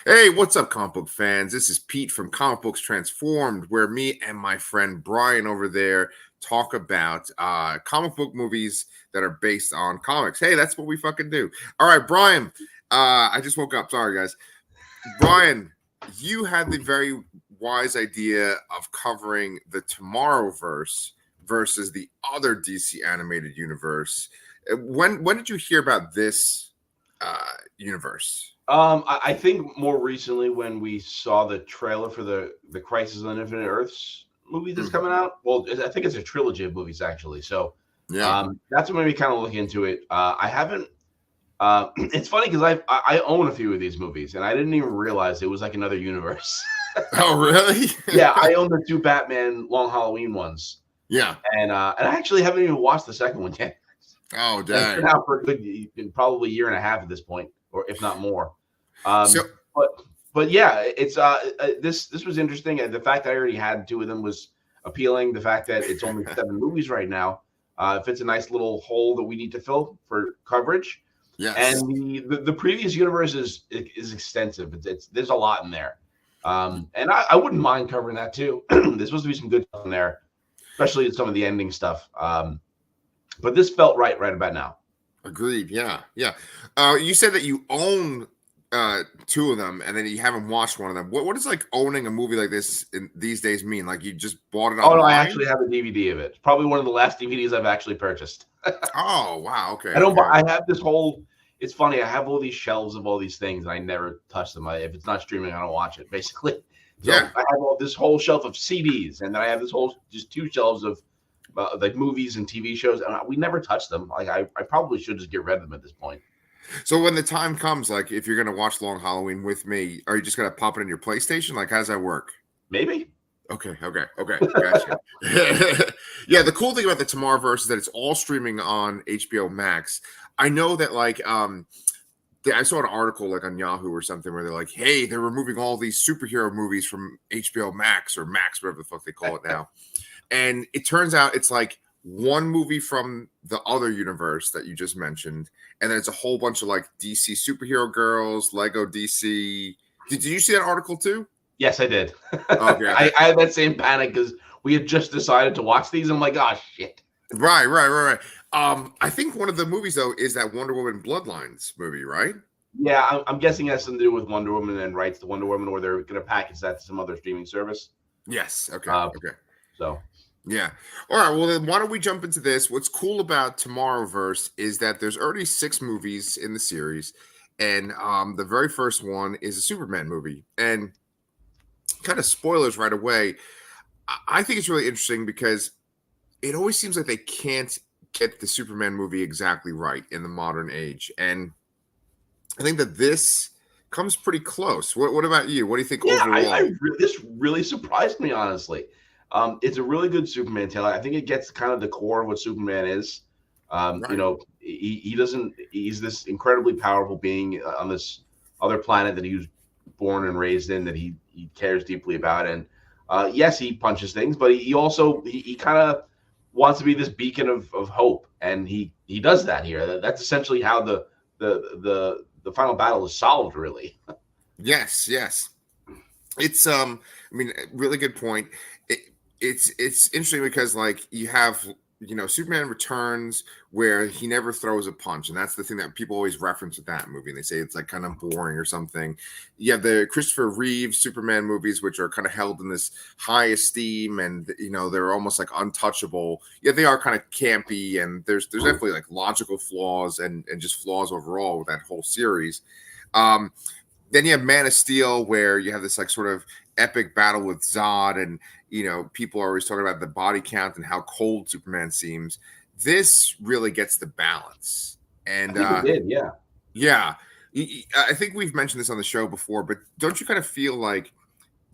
Hey, what's up, comic book fans? This is Pete from Comic Books Transformed, where me and my friend Brian over there talk about comic book movies that are based on comics. Hey, that's what we fucking do. All right, Brian. I just woke up. Sorry, guys. Brian, you had the very wise idea of covering the Tomorrowverse versus the other DC animated universe. When did you hear about this universe? I think more recently when we saw the trailer for the Crisis on Infinite Earths movie that's coming out. Well, I think it's a trilogy of movies actually. So Yeah. that's what made me kind of look into it. I haven't. It's funny because I own a few of these movies and I didn't even realize it was like another universe. Oh, really? Yeah, I own the two Batman Long Halloween ones. Yeah. And I actually haven't even watched the second one yet. Oh, It's dang. been out for a good, probably a year and a half at this point, or if not more. So, But yeah, it's this was interesting. The fact that I already had two of them was appealing. The fact that it's only 7 movies right now fits a nice little hole that we need to fill for coverage. yes. And the previous universe is extensive. It's there's a lot in there, and I wouldn't mind covering that too. There's supposed to be some good stuff in there, especially some of the ending stuff. But this felt right about now. Agreed. Yeah. Yeah. You said that you own two of them and then you haven't watched one of them. What does like owning a movie like this in these days mean? Like you just bought it Oh online? no, I actually have a DVD of it. It's probably one of the last DVDs I've actually purchased. Oh, wow. Okay. I don't. Okay. I have this whole. It's funny. I have all these shelves of all these things, and I never touch them. If it's not streaming, I don't watch it. Basically, so Yeah. I have this whole shelf of CDs, and then I have this whole just 2 shelves of like movies and TV shows, and we never touch them. Like I probably should just get rid of them at this point. So when the time comes, like if you're gonna watch Long Halloween with me, are you just gonna pop it in your PlayStation? Like how does that work? Maybe. Okay. Gotcha. Yeah, the cool thing about the Tomorrowverse is that it's all streaming on HBO Max. I know that like I saw an article like on Yahoo or something where they're like, hey, they're removing all these superhero movies from HBO Max or Max, whatever the fuck they call it now. And it turns out it's like one movie from the other universe that you just mentioned, and then it's a whole bunch of like DC superhero girls, Lego DC. Did you see that article too? Yes, I did. Okay. I had that same panic because we had just decided to watch these. I'm like, oh shit. Right. I think one of the movies though is that Wonder Woman Bloodlines movie, right? Yeah, I'm guessing it has something to do with Wonder Woman and rights to Wonder Woman, or they're going to package that to some other streaming service. Yes. Okay. So Yeah. All right. Well, then why don't we jump into this? What's cool about Tomorrowverse is that there's already 6 movies in the series, and the very first one is a Superman movie. And kind of spoilers right away. I think it's really interesting because it always seems like they can't get the Superman movie exactly right in the modern age, and I think that this comes pretty close. What about you? What do you think overall? this really surprised me, honestly. It's a really good Superman tale. I think it gets kind of the core of what Superman is. Right. You know, he's this incredibly powerful being on this other planet that he was born and raised in, that he cares deeply about. And yes, he punches things, but he also he kind of wants to be this beacon of hope, and he does that here. That's essentially how the final battle is solved, really. Yes. It's I mean, really good point. It's interesting because like you have Superman Returns where he never throws a punch, and that's the thing that people always reference with that movie. And they say it's like kind of boring or something. You have the Christopher Reeve Superman movies, which are kind of held in this high esteem, and they're almost like untouchable. Yeah, they are kind of campy, and there's definitely like logical flaws and just flaws overall with that whole series. Then you have Man of Steel, where you have this like sort of epic battle with Zod, and people are always talking about the body count and how cold Superman seems. This really gets the balance, and I think it did, yeah. I think we've mentioned this on the show before, but don't you kind of feel like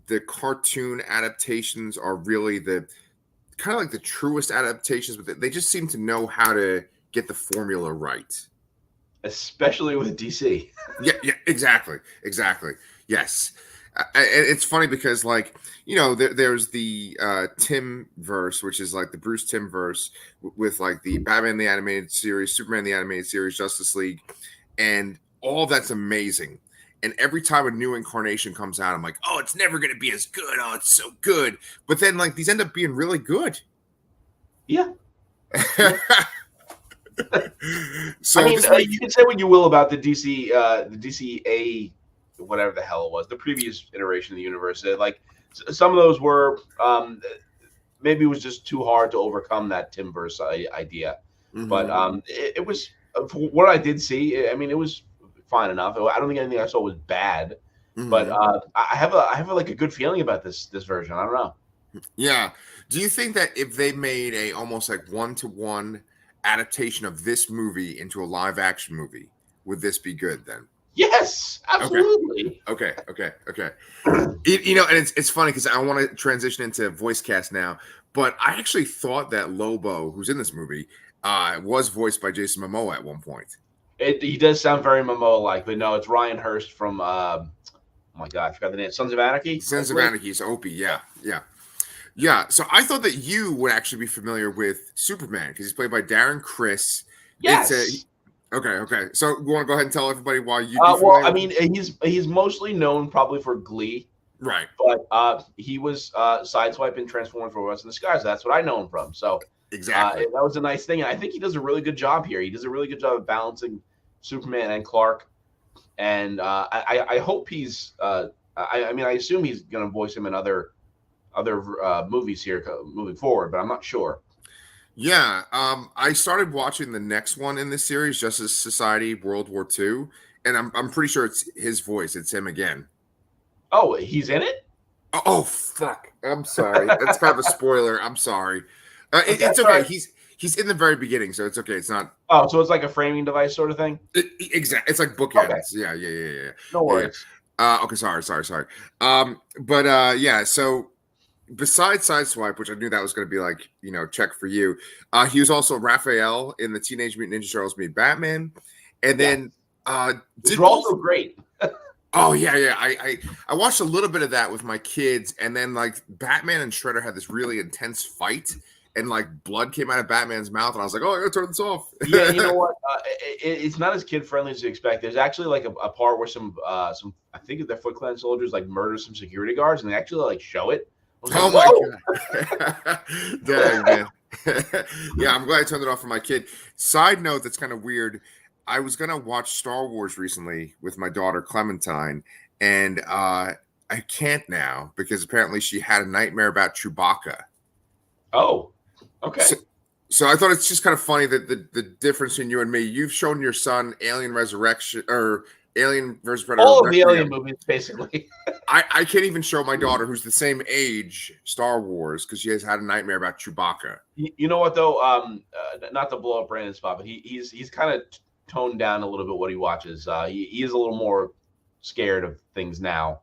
the cartoon adaptations are really the kind of like the truest adaptations, but they just seem to know how to get the formula right. Especially with DC. Yeah, exactly. Yes. It's funny because like there's the Tim verse, which is like the Bruce Timm verse with like the Batman the animated series, Superman the animated series, Justice League, and all that's amazing. And every time a new incarnation comes out, I'm like, oh, it's never going to be as good. Oh, it's so good. But then, like, these end up being really good. Yeah. So I mean, you can say what you will about the DCA, whatever the hell it was, the previous iteration of the universe. Like some of those were maybe it was just too hard to overcome that Timverse idea. But it was for what I did see. I mean, it was fine enough. I don't think anything I saw was bad. But I have like a good feeling about this version. I don't know. Yeah. Do you think that if they made a almost like 1-to-1 adaptation of this movie into a live action movie, would this be good then? Yes, absolutely. Okay. You know, and it's funny because I want to transition into voice cast now, but I actually thought that Lobo, who's in this movie, was voiced by Jason Momoa at one point. He does sound very Momoa-like, but no, it's Ryan Hurst from oh my god, I forgot the name. Sons of Anarchy. Sons of Anarchy is Opie. Yeah. So I thought that you would actually be familiar with Superman because he's played by Darren Criss. Yes. Okay. So you want to go ahead and tell everybody why you? Well, I mean, he's mostly known probably for Glee, right? But he was Sideswipe in Transformers: For West in the Skies. That's what I know him from. So exactly, that was a nice thing, and I think he does a really good job here. He does a really good job of balancing Superman and Clark, and I hope he's. I mean, I assume he's going to voice him in other movies here moving forward, but I'm not sure. Yeah, I started watching the next one in this series, Justice Society World War II, and I'm pretty sure it's his voice. It's him again. Oh, he's in it? Oh fuck! I'm sorry. That's kind of a spoiler. I'm sorry. It's okay. Right. He's in the very beginning, so it's okay. It's not. Oh, so it's like a framing device sort of thing. Exactly. It's like bookends. Okay. Yeah. No worries. Yeah. Okay. Sorry. Yeah. So. Besides Sideswipe, which I knew that was going to be like, check for you, he was also Raphael in the Teenage Mutant Ninja Turtles Meet Batman, and then which are also great. Oh yeah. I watched a little bit of that with my kids, and then like Batman and Shredder had this really intense fight, and like blood came out of Batman's mouth, and I was like, oh, I gotta turn this off. Yeah, you know what? It's not as kid friendly as you expect. There's actually like a part where some I think they're Foot Clan soldiers like murder some security guards, and they actually like show it. Oh my god! Dang, man. Yeah, I'm glad I turned it off for my kid. Side note, that's kind of weird. I was gonna watch Star Wars recently with my daughter Clementine, and I can't now because apparently she had a nightmare about Chewbacca. Oh, okay. So I thought it's just kind of funny that the difference in you and me. You've shown your son Alien Resurrection or Alien vs. Predator. All of the Alien movies, basically. I can't even show my daughter, who's the same age, Star Wars, because she has had a nightmare about Chewbacca. You know what, though? Not to blow up Brandon's spot, but he's kind of toned down a little bit what he watches. He is a little more scared of things now.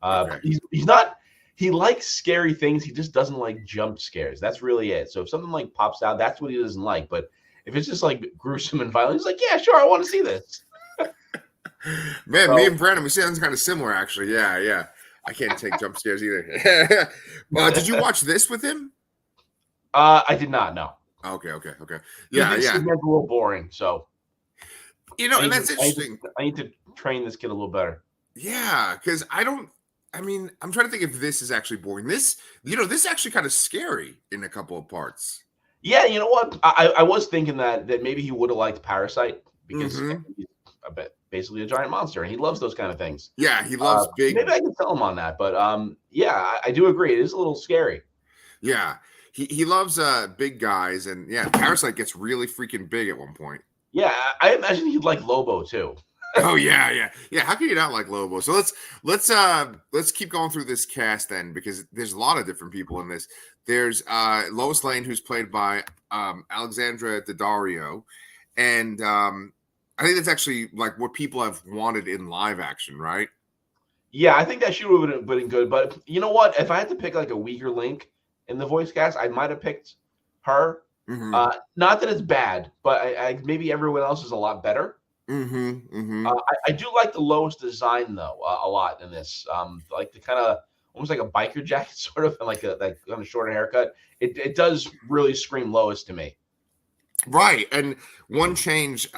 Okay. He's not. He likes scary things. He just doesn't like jump scares. That's really it. So if something like pops out, that's what he doesn't like. But if it's just like gruesome and violent, he's like, yeah, sure, I want to see this. Man, me and Brandon, we sound kind of similar, actually. Yeah. I can't take jump scares either. Did you watch this with him? I did not. No. Okay. Yeah. It's a little boring. So, and that's interesting. I need to train this kid a little better. Yeah, because I'm trying to think if this is actually boring. This actually kind of scary in a couple of parts. Yeah, you know what? I was thinking that maybe he would have liked Parasite because he's basically a giant monster, and he loves those kind of things. Yeah, he loves big. Maybe I can tell him on that, but yeah, I do agree. It is a little scary. Yeah, he loves big guys, and yeah, Parasite gets really freaking big at one point. Yeah, I imagine he'd like Lobo too. Oh yeah. How can you not like Lobo? So let's keep going through this cast then, because there's a lot of different people in this. There's Lois Lane, who's played by Alexandra Daddario, and I think that's actually like what people have wanted in live action, right? Yeah, I think that she would have been good. But you know what? If I had to pick like a weaker link in the voice cast, I might have picked her. Mm-hmm. Not that it's bad, but I maybe everyone else is a lot better. I do like the Lois design though a lot in this. Like the kind of almost like a biker jacket sort of, and like a shorter haircut. It does really scream Lois to me. Right. And one change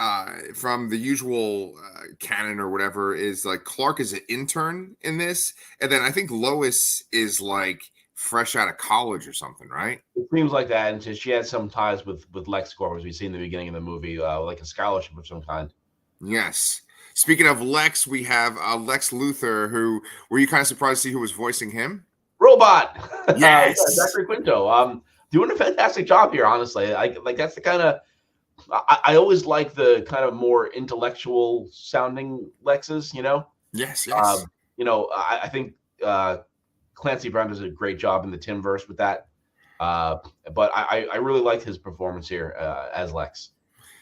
from the usual canon or whatever is like Clark is an intern in this. And then I think Lois is like fresh out of college or something, right? It seems like that, and she had some ties with LexCorp, as we see in the beginning of the movie, like a scholarship of some kind. Yes. Speaking of Lex, we have Lex Luthor, who were you kind of surprised to see who was voicing him? Robot, yeah, Yes. Zachary Quinto, doing a fantastic job here. Honestly, like that's the kind of I always like the kind of more intellectual sounding Lexes. Yes, yes. I think Clancy Brown does a great job in the Timverse with that. But I really liked his performance here as Lex.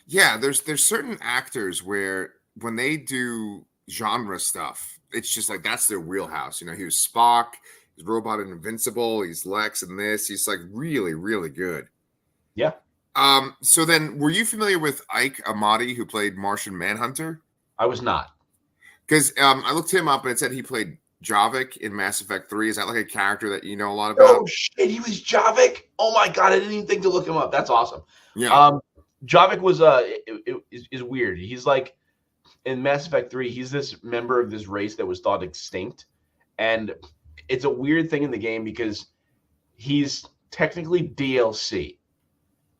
Yeah, there's certain actors where when they do genre stuff, it's just like that's their wheelhouse. He was Spock, he's Robot and Invincible, he's Lex in this. He's like really, really good. Yeah. So then were you familiar with Ike Amati, who played Martian Manhunter? I was not. Because I looked him up and it said he played Javik in Mass Effect 3. Is that like a character that you know a lot about? Oh shit, he was Javik. Oh my god, I didn't even think to look him up. That's awesome. Yeah. Javik was is weird. He's like in Mass Effect 3, he's this member of this race that was thought extinct. And it's a weird thing in the game because he's technically DLC.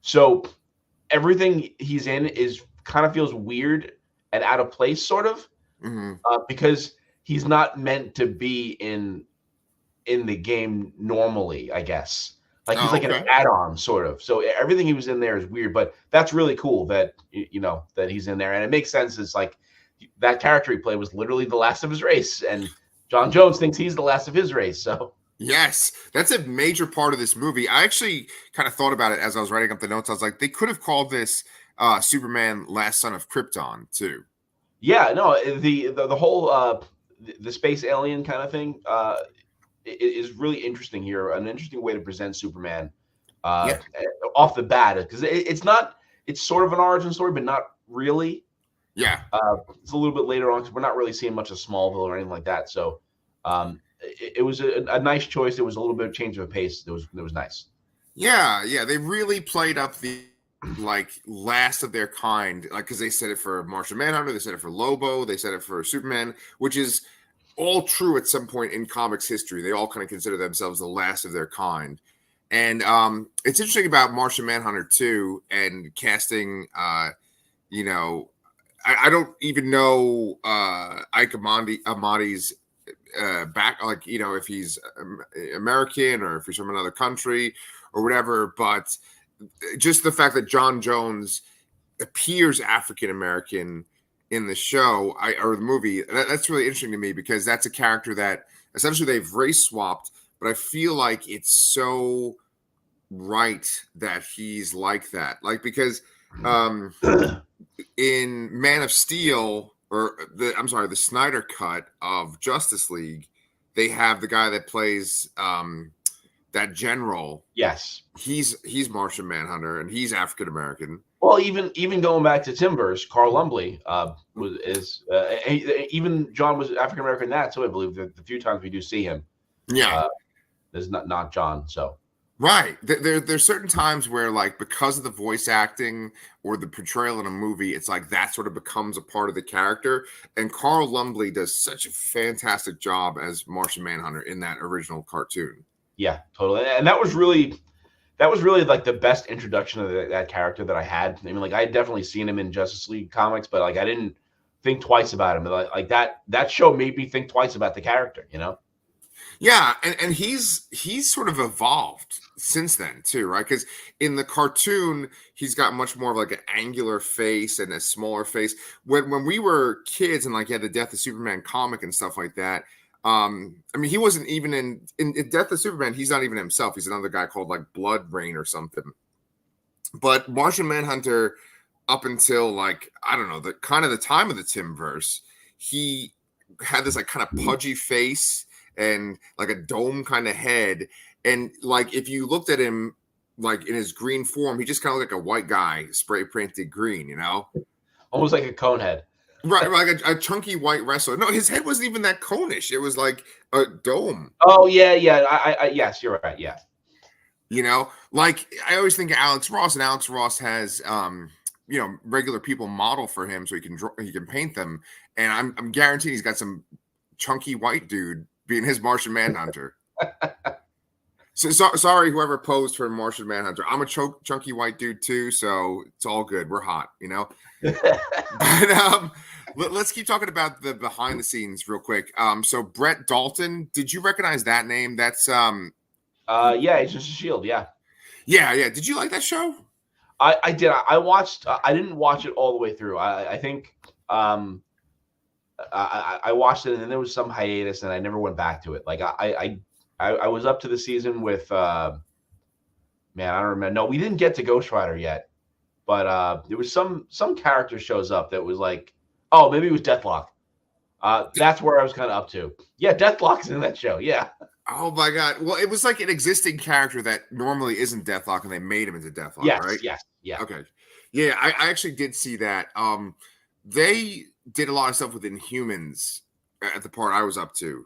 So everything he's in is kind of feels weird and out of place, sort of, because he's not meant to be in the game normally, I guess. Like he's like an add-on, sort of. So everything he was in there is weird, but that's really cool that that he's in there, and it makes sense. It's like that character he played was literally the last of his race, and John Jones thinks he's the last of his race. So yes, that's a major part of this movie. I actually kind of thought about it as I was writing up the notes. I was like, they could have called this Superman: Last Son of Krypton too. yeah, no, the whole the space alien kind of thing is really interesting here. An interesting way to present Superman off the bat, because it's sort of an origin story, but not really. Yeah. It's a little bit later on because we're not really seeing much of Smallville or anything like that. So it was a nice choice. It was a little bit of change of pace. It was nice. Yeah, they really played up the like last of their kind, like because they said it for Martian Manhunter, they said it for Lobo, they said it for Superman, which is all true at some point in comics history. They all kind of consider themselves the last of their kind. And it's interesting about Martian Manhunter too, and casting. I don't even know Ike Amati's back, like if he's American or if he's from another country or whatever. But just the fact that John Jones appears African American in the show or the movie, that's really interesting to me because that's a character that essentially they've race swapped, but I feel like it's so right that he's like that, like because in Man of Steel the Snyder cut of Justice League, they have the guy that plays that general. Yes, he's Martian Manhunter and he's African American. Well, even going back to Timverse, Carl Lumbly even John was African American in that, so I believe the few times we do see him, there's not John. So right, there's certain times where like because of the voice acting or the portrayal in a movie, it's like that sort of becomes a part of the character. And Carl Lumbly does such a fantastic job as Martian Manhunter in that original cartoon. Yeah, totally, and that was really like the best introduction of that character that I had. I mean, like I had definitely seen him in Justice League comics, but like I didn't think twice about him. Like that show made me think twice about the character, Yeah, and he's sort of evolved since then too, right? Because in the cartoon, he's got much more of like an angular face and a smaller face. When we were kids and like he had the Death of Superman comic and stuff like that. I mean, he wasn't even in Death of Superman. He's not even himself. He's another guy called like Blood Rain or something. But Martian Manhunter, up until like I don't know the kind of the time of the Timverse, he had this like kind of pudgy face and like a dome kind of head. And like if you looked at him like in his green form, he just kind of looked like a white guy spray painted green, almost like a cone head. Right, like a chunky white wrestler. No, his head wasn't even that conish. It was like a dome. Oh yeah. I yes, you're right. Yeah. You know, like I always think of Alex Ross, and Alex Ross has regular people model for him so he can paint them, and I'm guaranteed he's got some chunky white dude being his Martian Manhunter. So sorry, whoever posed for Martian Manhunter. I'm a chunky white dude too, so it's all good. We're hot, you know. But let's keep talking about the behind the scenes real quick. So Brett Dalton, did you recognize that name? That's yeah, it's just a Shield. Yeah. Yeah. Did you like that show? I did. I watched. I didn't watch it all the way through. I think I watched it, and then there was some hiatus, and I never went back to it. Like I was up to the season with man, I don't remember. No, we didn't get to Ghost Rider yet, but there was some character shows up that was like, oh, maybe it was Deathlock. That's where I was kind of up to. Yeah, Deathlock's in that show. Yeah. Oh my god! Well, it was like an existing character that normally isn't Deathlock, and they made him into Deathlock, Yes. right? Yes. Yeah. Okay. Yeah, I actually did see that. They did a lot of stuff with Inhumans at the part I was up to.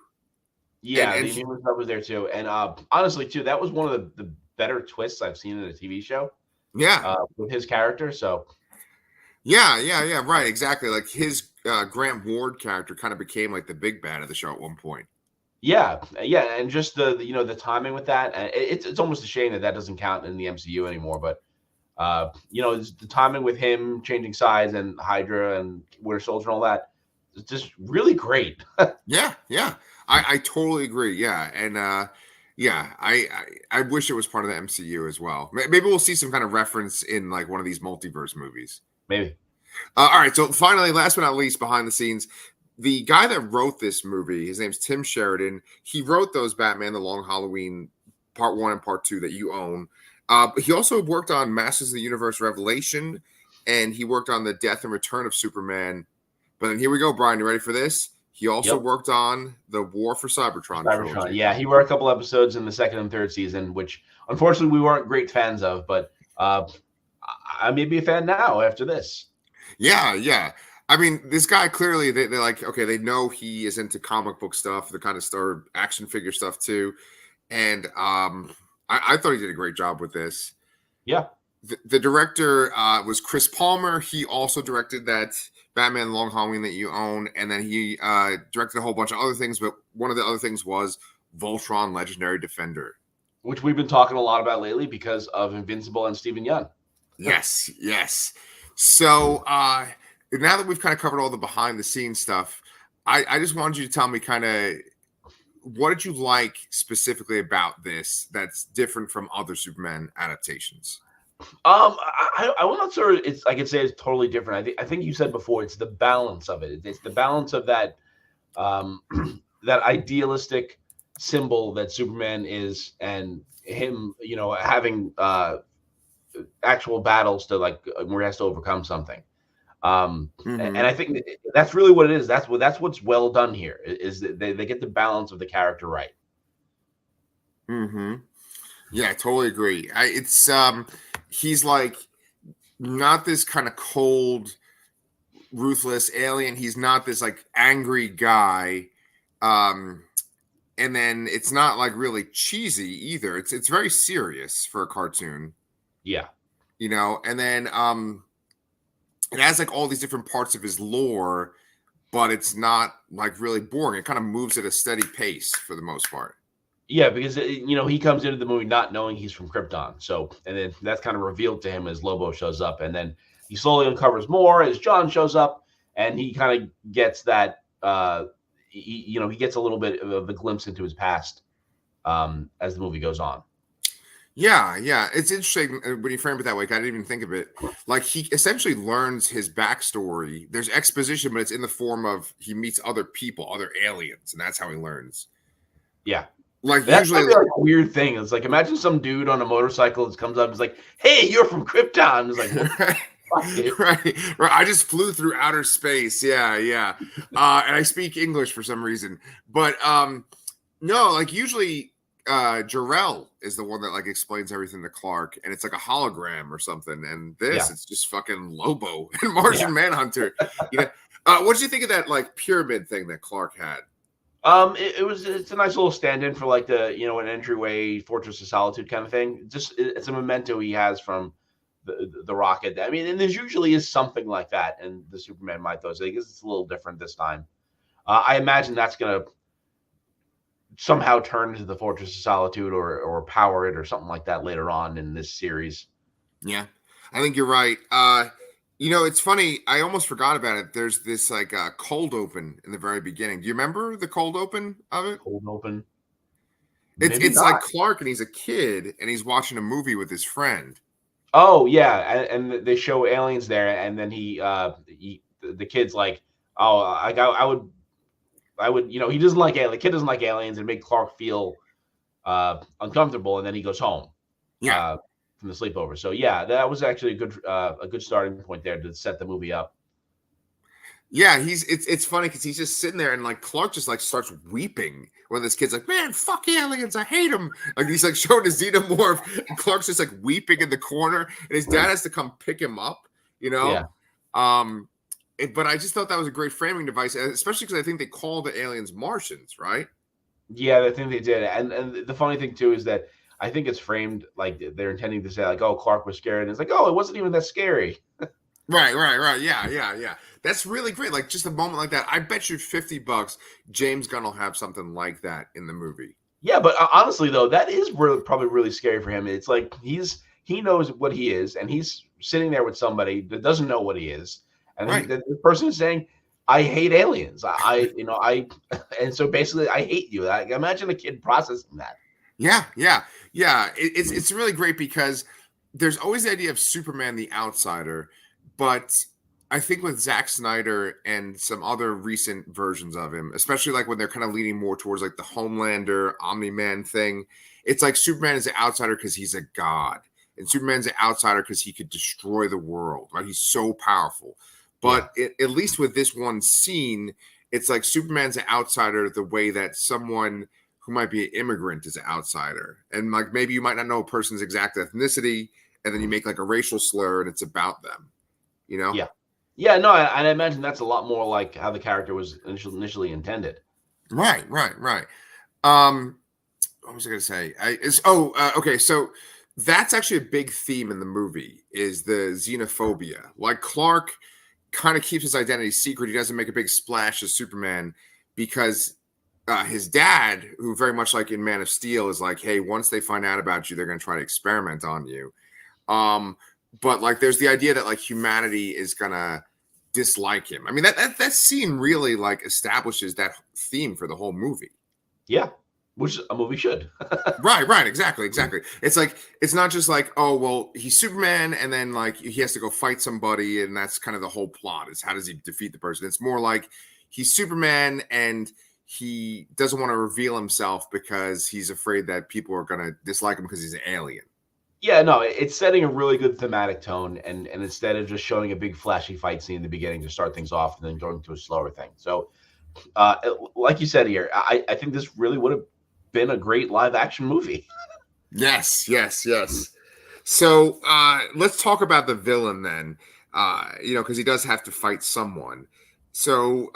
Yeah, the Inhuman stuff was there too, and honestly, too, that was one of the better twists I've seen in a TV show. Yeah, with his character. So, yeah, right, exactly. Like his Grant Ward character kind of became like the big bad of the show at one point. Yeah, and just the timing with that, it's almost a shame that doesn't count in the MCU anymore. But the timing with him changing sides and Hydra and Winter Soldier and all that, it's just really great. Yeah, I totally agree. Yeah, and I wish it was part of the MCU as well. Maybe we'll see some kind of reference in like one of these multiverse movies. Maybe. All right, so finally, last but not least, behind the scenes, the guy that wrote this movie, his name's Tim Sheridan. He wrote those Batman: The Long Halloween Part 1 and Part 2 that you own. But he also worked on Masters of the Universe Revelation, and he worked on The Death and Return of Superman. But then here we go, Brian. You ready for this? He also worked on the War for Cybertron. Yeah, he wrote a couple episodes in the second and third season, which unfortunately we weren't great fans of, but I may be a fan now after this. Yeah. I mean, this guy clearly, they're like, okay, they know he is into comic book stuff, the kind of star action figure stuff too. And I thought he did a great job with this. Yeah. The director was Chris Palmer. He also directed that Batman Long Halloween that you own. And then he directed a whole bunch of other things. But one of the other things was Voltron Legendary Defender, which we've been talking a lot about lately because of Invincible and Stephen Yeun. Yes. So now that we've kind of covered all the behind the scenes stuff, I just wanted you to tell me kind of what did you like specifically about this that's different from other Superman adaptations? I'm not sure I could say it's totally different. I think you said before it's the balance of it. It's the balance of that that idealistic symbol that Superman is, and him, having actual battles to where he has to overcome something. And I think that's really what it is. That's what's well done here is that they get the balance of the character right. Yeah, I totally agree. It's he's like not this kind of cold, ruthless alien. He's not this like angry guy. And then it's not like really cheesy either. It's very serious for a cartoon. Yeah. And then it has like all these different parts of his lore, but it's not like really boring. It kind of moves at a steady pace for the most part. Yeah, because he comes into the movie not knowing he's from Krypton. So, and then that's kind of revealed to him as Lobo shows up, and then he slowly uncovers more as John shows up, and he kind of gets that he gets a little bit of a glimpse into his past as the movie goes on. Yeah. It's interesting when you frame it that way. I didn't even think of it. Like he essentially learns his backstory. There's exposition, but it's in the form of he meets other people, other aliens, and that's how he learns. Yeah. Like that's usually like a weird thing. It's like imagine some dude on a motorcycle that comes up and is like, "Hey, you're from Krypton." It's like, right. I just flew through outer space. Yeah. And I speak English for some reason. But no, like usually Jor-El is the one that like explains everything to Clark, and it's like a hologram or something. And it's just fucking Lobo and Martian Manhunter. What did you think of that like pyramid thing that Clark had? It's a nice little stand-in for like an entryway Fortress of Solitude kind of thing. It's a memento he has from the Rocket. I mean, and there's usually is something like that in the Superman mythos. I guess it's a little different this time. I imagine that's gonna somehow turn into the Fortress of Solitude or power it or something like that later on in this series. Yeah, I think you're right. It's funny. I almost forgot about it. There's this like cold open in the very beginning. Do you remember the cold open of it? Cold open. It's Maybe it's like not. Clark and he's a kid and he's watching a movie with his friend. Oh yeah, and they show aliens there, and then the kid's like, oh, I would, he doesn't like the kid doesn't like aliens and make Clark feel uncomfortable, and then he goes home Yeah. from the sleepover. So yeah, that was actually a good starting point there to set the movie up. Yeah, it's funny because he's just sitting there and like Clark just like starts weeping when this kid's like, man, fuck aliens, I hate them. Like he's like showing his xenomorph, and Clark's just like weeping in the corner, and his dad has to come pick him up, you know. Yeah. But I just thought that was a great framing device, especially because I think they call the aliens Martians, right? Yeah, I think they did. And the funny thing too is that I think it's framed like they're intending to say like, oh, Clark was scared, and it's like, oh, it wasn't even that scary. Right. Yeah. That's really great. Like just a moment like that. I bet you $50 James Gunn will have something like that in the movie. Yeah, but honestly though, that is probably really scary for him. It's like he knows what he is, and he's sitting there with somebody that doesn't know what he is, and Right. the person is saying, "I hate aliens. and so basically, I hate you." Imagine a kid processing that. Yeah. It's really great because there's always the idea of Superman the outsider, but I think with Zack Snyder and some other recent versions of him, especially like when they're kind of leaning more towards like the Homelander, Omni-Man thing, it's like Superman is the outsider because he's a god, and Superman's the outsider because he could destroy the world, right? He's so powerful. But at least with this one scene, it's like Superman's an outsider the way that someone who might be an immigrant is an outsider. And like maybe you might not know a person's exact ethnicity, and then you make like a racial slur and it's about them, you know? Yeah. Yeah, no, I imagine that's a lot more like how the character was initially intended. Right. What was I going to say? Okay. So that's actually a big theme in the movie is the xenophobia. Like Clark kind of keeps his identity secret. He doesn't make a big splash as Superman because his dad, who very much like in Man of Steel, is like, hey, once they find out about you, they're going to try to experiment on you. But like, there's the idea that like humanity is going to dislike him. I mean, that scene really like establishes that theme for the whole movie. Yeah, which a movie should. Right. Exactly. It's like, it's not just like, oh, well, he's Superman and then like he has to go fight somebody. And that's kind of the whole plot is how does he defeat the person? It's more like he's Superman and he doesn't want to reveal himself because he's afraid that people are going to dislike him because he's an alien. Yeah, no, it's setting a really good thematic tone, and instead of just showing a big flashy fight scene in the beginning to start things off, and then going to a slower thing. So, like you said here, I think this really would have been a great live action movie. Yes. So let's talk about the villain then. Because he does have to fight someone. So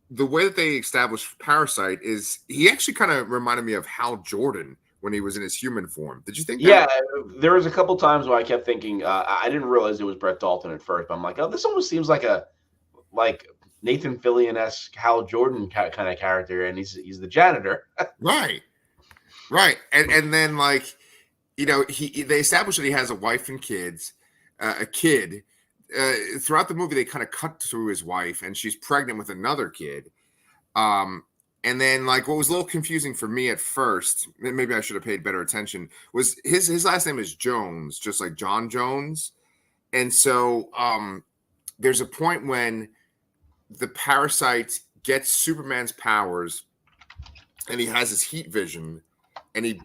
the way that they established Parasite is he actually kind of reminded me of Hal Jordan when he was in his human form. Did you think that? Yeah, there was a couple times where I kept thinking, I didn't realize it was Brett Dalton at first, but I'm like, oh, this almost seems like like Nathan Fillion-esque Hal Jordan kind of character, and he's the janitor. Right. And then like, they established that he has a wife and kids, a kid. Throughout the movie, they kind of cut through his wife, and she's pregnant with another kid. And then, like, what was a little confusing for me at first, maybe I should have paid better attention, was his last name is Jones, just like John Jones. And so there's a point when the parasite gets Superman's powers, and he has his heat vision, and he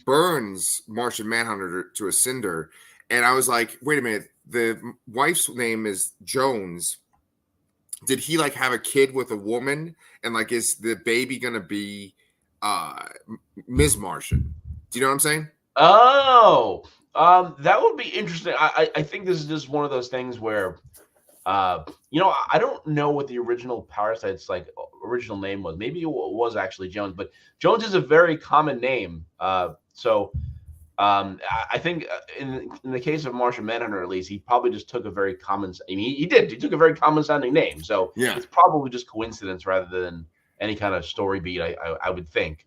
burns Martian Manhunter to a cinder. And I was like, wait a minute, the wife's name is Jones. Did he like have a kid with a woman, and like is the baby gonna be Ms. Martian? Do you know what I'm saying? Oh, that would be interesting. I think this is just one of those things where I don't know what the original Parasite's like original name was. Maybe it was actually Jones, but Jones is a very common name. I think in the case of Martian Manhunter, at least, he probably just took a very common. I mean, he did. He took a very common sounding name, so Yeah. it's probably just coincidence rather than any kind of story beat. I would think.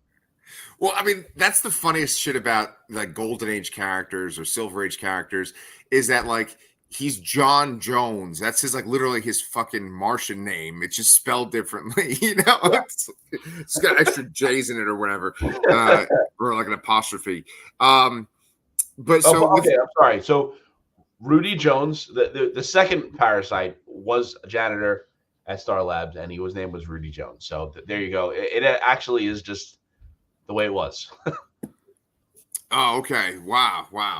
Well, I mean, that's the funniest shit about like Golden Age characters or Silver Age characters is that like he's John Jones. That's his like literally his fucking Martian name. It's just spelled differently, you know. Yeah. It's got extra J's in it or whatever, or like an apostrophe. But so Okay, I'm sorry. So Rudy Jones, the second Parasite, was a janitor at Star Labs, and his name was Rudy Jones. So there you go. It actually is just the way it was. Oh, okay. Wow.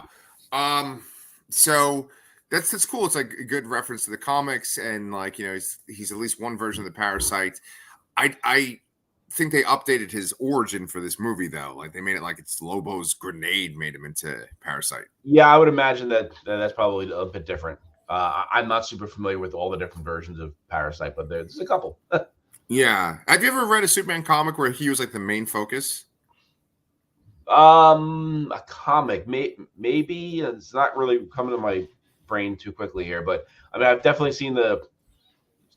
So that's cool. It's like a good reference to the comics, and like he's at least one version of the Parasite. I think they updated his origin for this movie though. Like they made it like it's Lobo's grenade made him into Parasite. Yeah, I would imagine that's probably a bit different. I'm not super familiar with all the different versions of Parasite, but there's a couple. Yeah. Have you ever read a Superman comic where he was like the main focus? A comic, maybe it's not really coming to my brain too quickly here, but I mean, I've definitely seen the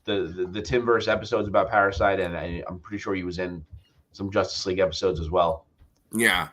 Timverse episodes about Parasite, and I'm pretty sure he was in some Justice League episodes as well. Yeah.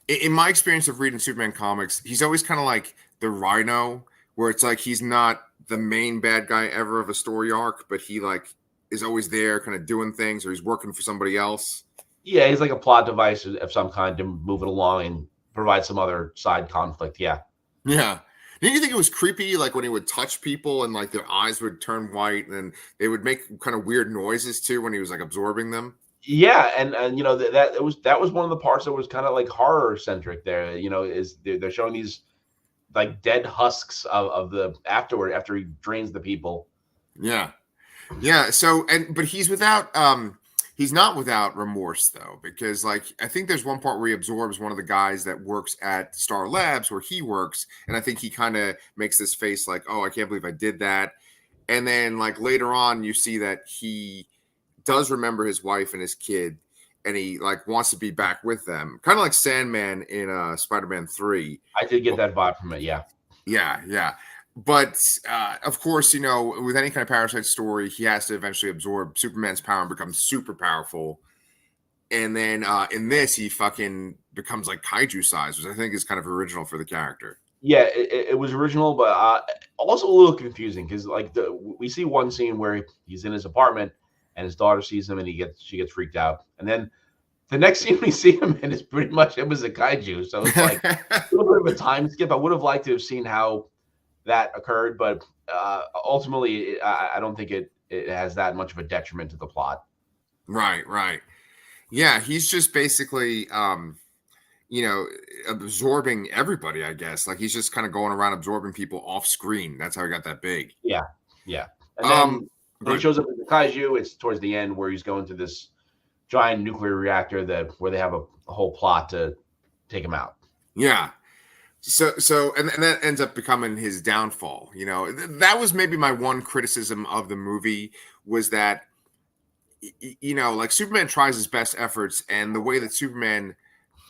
In my experience of reading Superman comics, he's always kind of like the Rhino, where it's like he's not the main bad guy ever of a story arc, but he like is always there, kind of doing things, or he's working for somebody else. Yeah, he's like a plot device of some kind to move it along and provide some other side conflict. Yeah. Yeah. Didn't you think it was creepy, like when he would touch people and like their eyes would turn white and they would make kind of weird noises too when he was like absorbing them? Yeah, and that was one of the parts that was kind of like horror centric. There, is they're showing these like dead husks of the after he drains the people. Yeah. So but he's not without remorse though, because like I think there's one part where he absorbs one of the guys that works at Star Labs where he works, and I think he kind of makes this face like, "Oh, I can't believe I did that." And then like later on, you see that he does remember his wife and his kid, and he like wants to be back with them, kind of like Sandman in Spider-Man 3. I did get that vibe from it. Yeah. Yeah. But of course, with any kind of Parasite story, he has to eventually absorb Superman's power and become super powerful. And then in this, he fucking becomes like kaiju size, which I think is kind of original for the character. Yeah, it was original, but also a little confusing because like we see one scene where he's in his apartment and his daughter sees him and she gets freaked out, and then the next scene we see him in is pretty much him as a kaiju. So it's like a little bit of a time skip. I would have liked to have seen how that occurred, but ultimately, I don't think it has that much of a detriment to the plot. Right. Yeah, he's just basically, absorbing everybody, I guess. Like he's just kind of going around absorbing people off screen. That's how he got that big. Yeah. And then when he shows up as a kaiju, it's towards the end where he's going to this giant nuclear reactor where they have a whole plot to take him out. Yeah. So and that ends up becoming his downfall. That was maybe my one criticism of the movie was that, like Superman tries his best efforts, and the way that Superman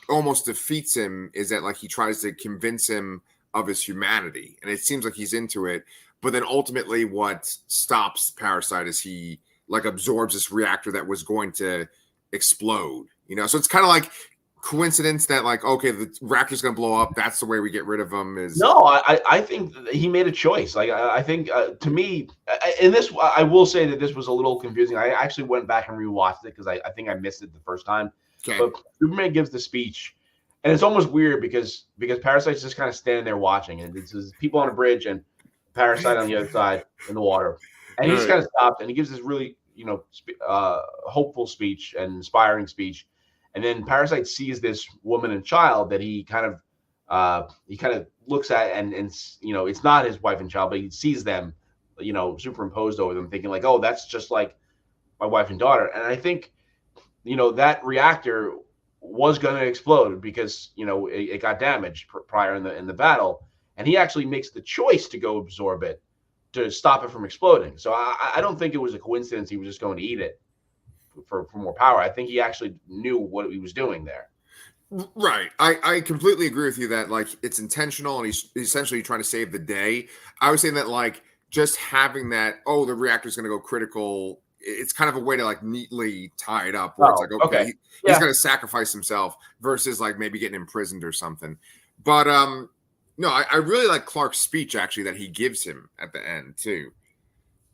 almost defeats him is that like he tries to convince him of his humanity, and it seems like he's into it. But then ultimately, what stops Parasite is he like absorbs this reactor that was going to explode. So it's kind of like coincidence that like, okay, the reactor's gonna blow up, that's the way we get rid of them. I think he made a choice. Like I think to me in this, I will say that this was a little confusing. I actually went back and rewatched it because I think I missed it the first time. Okay. But Superman gives the speech, and it's almost weird because Parasite's just kind of standing there watching, and it's people on a bridge and Parasite on the other side in the water, and he just kind of stops and he gives this really hopeful speech and inspiring speech. And then Parasite sees this woman and child that he kind of looks at, and it's not his wife and child, but he sees them, superimposed over them, thinking like, oh, that's just like my wife and daughter. And I think, that reactor was going to explode because it got damaged prior in the battle, and he actually makes the choice to go absorb it to stop it from exploding. So I don't think it was a coincidence he was just going to eat it for more power. I think he actually knew what he was doing there. Right. I completely agree with you that like it's intentional and he's essentially trying to save the day. I was saying that like just having that, oh, the reactor's going to go critical. It's kind of a way to like neatly tie it up where it's like, okay, he's Yeah. going to sacrifice himself versus like maybe getting imprisoned or something. But no, I really like Clark's speech actually that he gives him at the end too.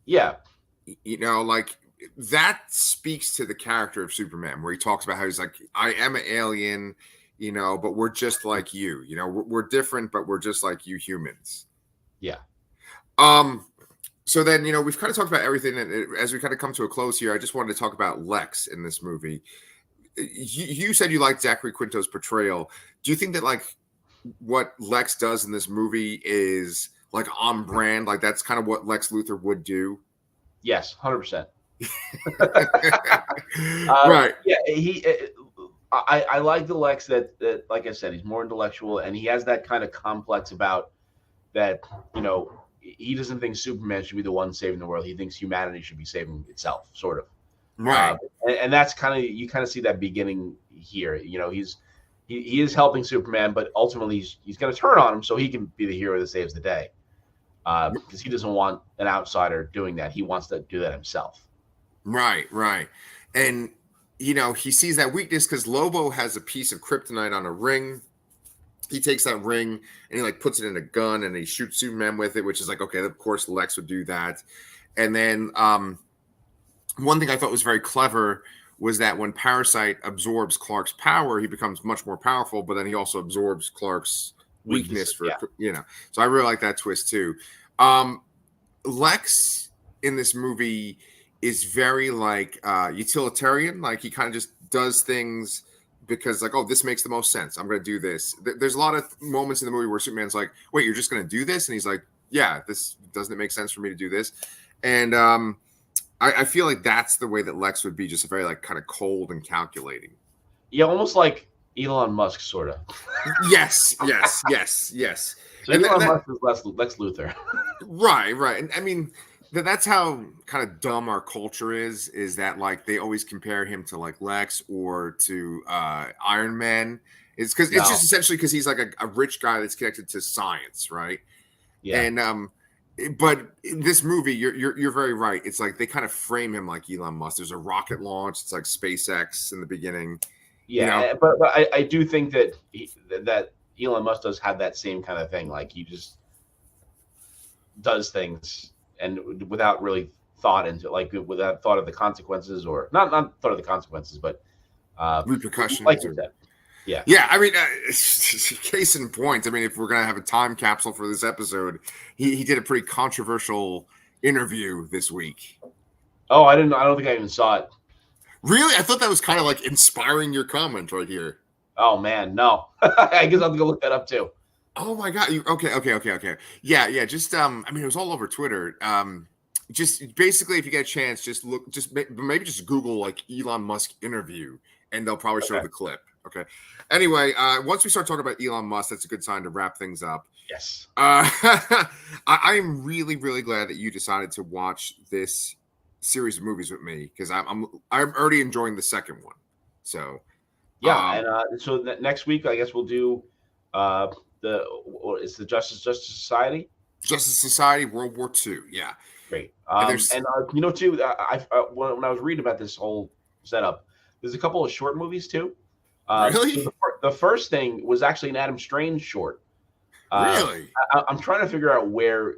Yeah. You know, like that speaks to the character of Superman, where he talks about how he's like, I am an alien, you know, but we're just like you. You know, we're different, but we're just like you humans. Yeah. So then, you know, we've kind of talked about everything, and as we kind of come to a close here, I just wanted to talk about Lex in this movie. You said you liked Zachary Quinto's portrayal. Do you think that like what Lex does in this movie is like on brand? Like that's kind of what Lex Luthor would do? Yes, 100%. Right. Yeah, I like the Lex that, like I said, he's more intellectual and he has that kind of complex about that. You know, he doesn't think Superman should be the one saving the world. He thinks humanity should be saving itself, sort of. Right. And that's you kind of see that beginning here. You know, he is helping Superman, but ultimately he's going to turn on him so he can be the hero that saves the day. Because he doesn't want an outsider doing that. He wants to do that himself. Right. And, you know, he sees that weakness because Lobo has a piece of kryptonite on a ring. He takes that ring and he like puts it in a gun and he shoots Superman with it, which is like, okay, of course Lex would do that. And then one thing I thought was very clever was that when Parasite absorbs Clark's power, he becomes much more powerful, but then he also absorbs Clark's weakness for, you know. So I really like that twist too. Lex in this movie is very like utilitarian. Like he kind of just does things because like, oh, this makes the most sense. I'm going to do this. There's a lot of moments in the movie where Superman's like, wait, you're just going to do this? And he's like, yeah, this doesn't make sense for me to do this. And I feel like that's the way that Lex would be, just a very like kind of cold and calculating. Yeah, almost like Elon Musk, sort of. Yes. So and Elon Musk is Lex Luthor. Right. And I mean, that's how kind of dumb our culture is that like they always compare him to like Lex or to Iron Man. It's because it's just essentially because he's like a rich guy that's connected to science, right? Yeah. And but in this movie, you're very right. It's like they kind of frame him like Elon Musk. There's a rocket launch. It's like SpaceX in the beginning. Yeah, you know? but I do think that that Elon Musk does have that same kind of thing. Like he just does things and without really thought into, like without thought of the consequences, or not thought of the consequences, but repercussions. Like you said. Yeah. I mean, case in point. I mean, if we're gonna have a time capsule for this episode, he did a pretty controversial interview this week. Oh, I don't think I even saw it. Really? I thought that was kind of like inspiring your comment right here. Oh man, no. I guess I'll have to go look that up too. Oh my god! Okay. Yeah. Just I mean, it was all over Twitter. Just basically, if you get a chance, just look, just maybe just Google like Elon Musk interview, and they'll probably show the clip. Okay. Anyway, once we start talking about Elon Musk, that's a good sign to wrap things up. Yes. I am really, really glad that you decided to watch this series of movies with me because I'm already enjoying the second one. So yeah, and so next week I guess we'll do it's the Justice Society. Justice Society, World War II. Yeah, great. And you know too, when I was reading about this whole setup, there's a couple of short movies too. Really? So the first thing was actually an Adam Strange short. Really? I'm trying to figure out where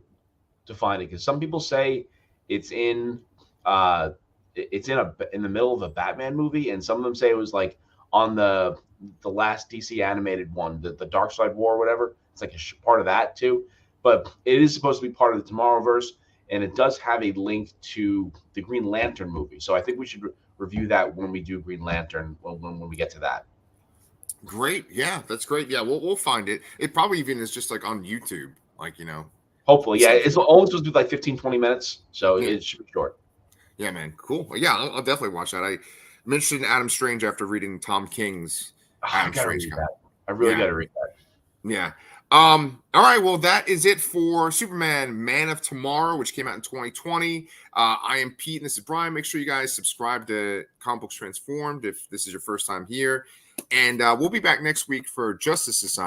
to find it because some people say it's in the middle of a Batman movie, and some of them say it was like on the last DC animated one, the Dark Side War or whatever. It's like a part of that too, but it is supposed to be part of the Tomorrowverse, and it does have a link to the Green Lantern movie. So I think we should review that when we do Green Lantern when we get to that. Great. Yeah, that's great. Yeah, we'll find it. It probably even is just like on YouTube, like, you know. Hopefully, yeah. It's only supposed to be like 15-20 minutes, so it should be short. Yeah, man. Cool. Yeah, I'll definitely watch that. I'm interested in Adam Strange after reading Tom King's Adam Strange. I really got to read that. Yeah. All right, well, that is it for Superman Man of Tomorrow, which came out in 2020. I am Pete, and this is Brian. Make sure you guys subscribe to Comic Books Transformed if this is your first time here. And we'll be back next week for Justice Society.